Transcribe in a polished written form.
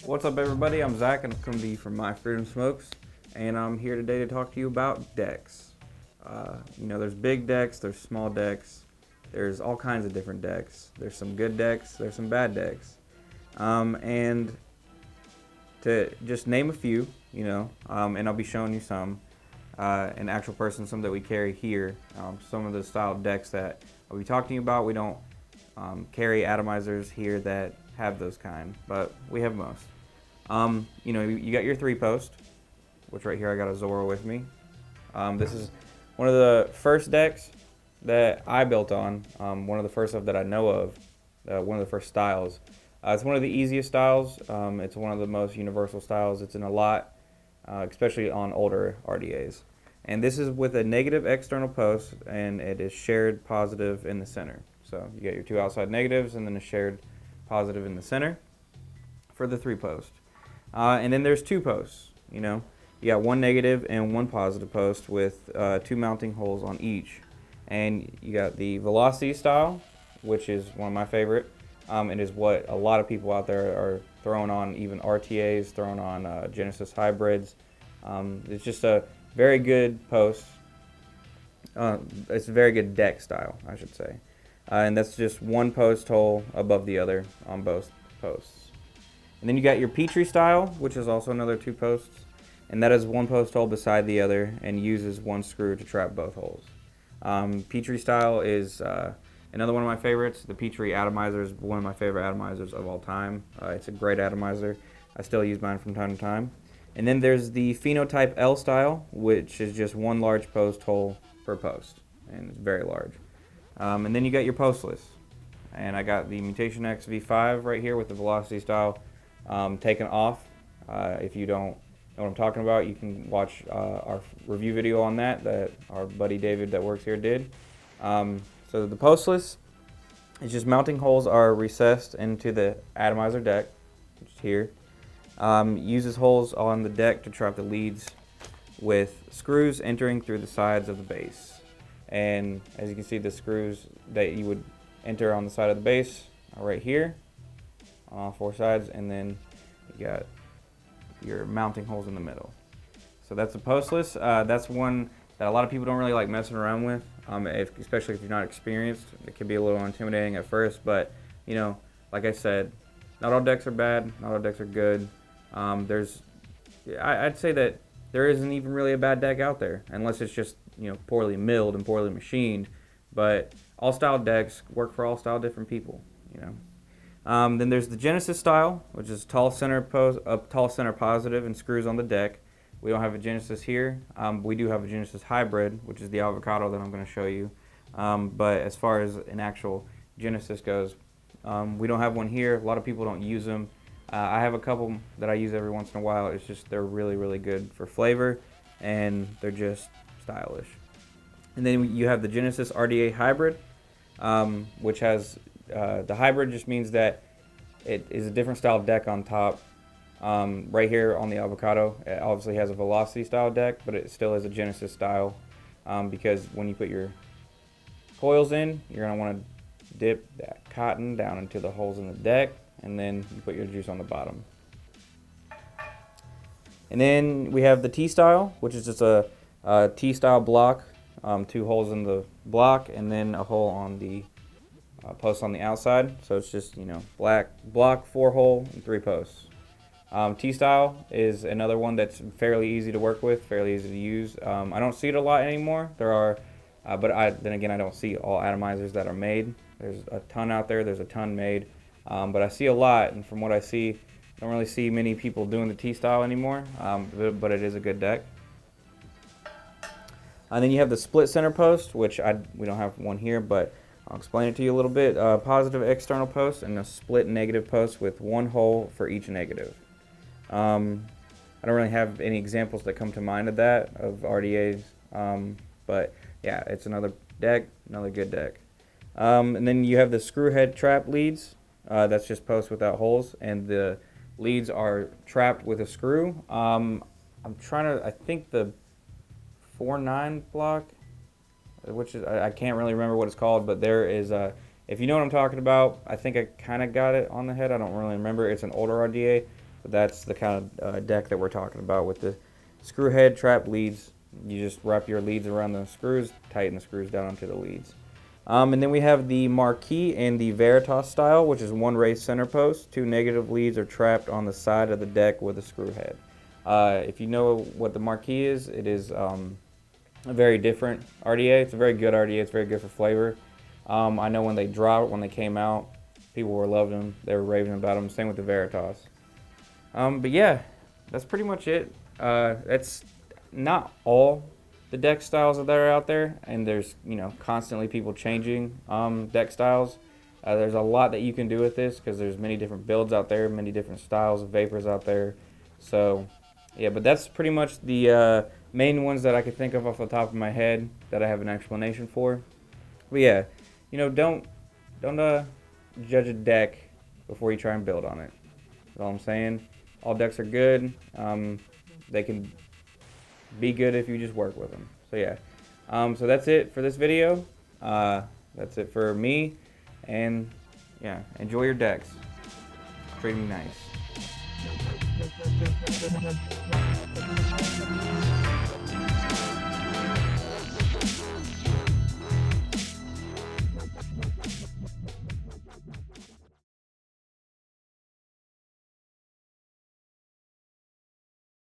What's up, everybody? I'm Zach, and I'm coming to you from My Freedom Smokes, and I'm here today to talk to you about decks. There's big decks, there's small decks, there's all kinds of different decks. There's some good decks, there's some bad decks. And to just name a few, and I'll be showing you some, an actual person, some that we carry here, some of the style of decks that I'll be talking to you about. We don't carry atomizers here that have those kind, but we have most. You got your 3-post, which right here I got a Zora with me. This is one of the first decks that I built on, one of the first that I know of, one of the first styles. It's one of the easiest styles. It's one of the most universal styles. It's in a lot, especially on older RDAs. And this is with a negative external post, and it is shared positive in the center. So you got your 2 outside negatives and then a shared positive in the center for the 3-post. And then there's 2 posts. You got 1 negative and 1 positive post with 2 mounting holes on each. And you got the velocity style, which is one of my favorite. It is what a lot of people out there are throwing on, even RTAs, throwing on Genesis hybrids. It's just a very good post. It's a very good deck style, I should say. And that's just 1 post hole above the other on both posts. And then you got your Petri Style, which is also another 2 posts. And that is 1 post hole beside the other and uses 1 screw to trap both holes. Petri Style is another one of my favorites. The Petri atomizer is one of my favorite atomizers of all time. It's a great atomizer. I still use mine from time to time. And then there's the Phenotype L style, which is just 1 large post hole per post. And it's very large. And then you got your postless. And I got the Mutation X V5 right here with the velocity style taken off. If you don't know what I'm talking about, you can watch our review video on that our buddy David that works here did. So the postless is just mounting holes are recessed into the atomizer deck, which is here. Uses holes on the deck to trap the leads with screws entering through the sides of the base. And as you can see, the screws that you would enter on the side of the base are right here on all 4 sides, and then you got your mounting holes in the middle. So that's a postless. That's one that a lot of people don't really like messing around with, especially if you're not experienced. It can be a little intimidating at first, but like I said, not all decks are bad, not all decks are good. I'd say that there isn't even really a bad deck out there, unless it's just poorly milled and poorly machined. But all style decks work for all style different people. Then there's the Genesis style, which is tall center positive and screws on the deck. We don't have a Genesis here. We do have a Genesis hybrid, which is the avocado that I'm going to show you. But as far as an actual Genesis goes, we don't have one here. A lot of people don't use them. I have a couple that I use every once in a while. It's just they're really, really good for flavor, and they're just stylish. And then you have the Genesis RDA hybrid, which has the hybrid just means that it is a different style of deck on top. Right here on the avocado, it obviously has a velocity style deck, but it still is a Genesis style, because when you put your coils in, you're going to want to dip that cotton down into the holes in the deck, and then you put your juice on the bottom. And then we have the T-style, which is just a T-style block, 2 holes in the block, and then a hole on the post on the outside. So it's just black block, 4 hole, and 3 posts. T-style is another one that's fairly easy to work with, fairly easy to use. I don't see it a lot anymore. There are, but then again, I don't see all atomizers that are made. There's a ton out there. There's a ton made, but I see a lot, and from what I see, I don't really see many people doing the T-style anymore. But it is a good deck. And then you have the split center post, which we don't have one here, but I'll explain it to you a little bit. Positive external post and a split negative post with 1 hole for each negative. I don't really have any examples that come to mind of that, of RDAs, but yeah, it's another deck, another good deck. And then you have the screw head trap leads. That's just posts without holes, and the leads are trapped with a screw. I think the 4-9 block, which is, I can't really remember what it's called, but there is a, if you know what I'm talking about, I think I kind of got it on the head. I don't really remember. It's an older RDA. But that's the kind of deck that we're talking about with the screw head trap leads. You just wrap your leads around the screws, tighten the screws down onto the leads. And then we have the Marquee and the Veritas style, which is one raised center post. Two negative leads are trapped on the side of the deck with a screw head. If you know what the Marquee is, it is a very different RDA. It's a very good RDA. It's very good for flavor. I know when they dropped, when they came out, people were loving them. They were raving about them. Same with the Veritas. But yeah, that's pretty much it. That's not all the deck styles that are out there, and there's constantly people changing deck styles. There's a lot that you can do with this because there's many different builds out there, many different styles of vapors out there. So yeah, but that's pretty much the main ones that I could think of off the top of my head that I have an explanation for. But yeah, don't judge a deck before you try and build on it. That's all I'm saying. All decks are good. They can be good if you just work with them. So yeah, so that's it for this video. That's it for me, and yeah, enjoy your decks. Treat me nice.